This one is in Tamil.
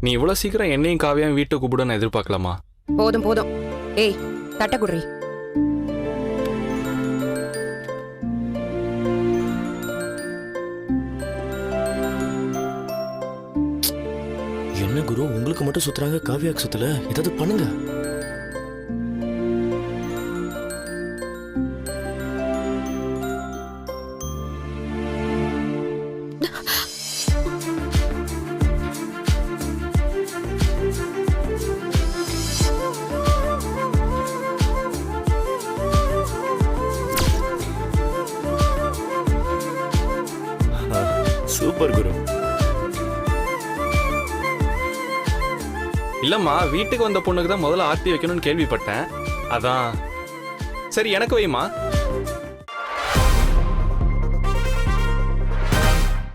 நீ இவ்வளவு சீக்கிரம் என்னையும் காவியாவும் வீட்டுக்கு கூப்பிடுன்னு எதிர்பார்க்கலாமா? போதும் போதும். ஏய், தட்ட குடுறி. என்ன குரு உங்களுக்கு மட்டும் சுத்துறாங்க, காவியாக்கு சுத்தல? ஏதாவது பண்ணுங்க. சூப்பர் குரு. இல்லம்மா, வீட்டுக்கு வந்த பொண்ணுக்கு தான் முதல்ல ஆர்த்தி வைக்கணும்னு கேள்விப்பட்டேன். அதான். சரி, எனக்கு வைமா.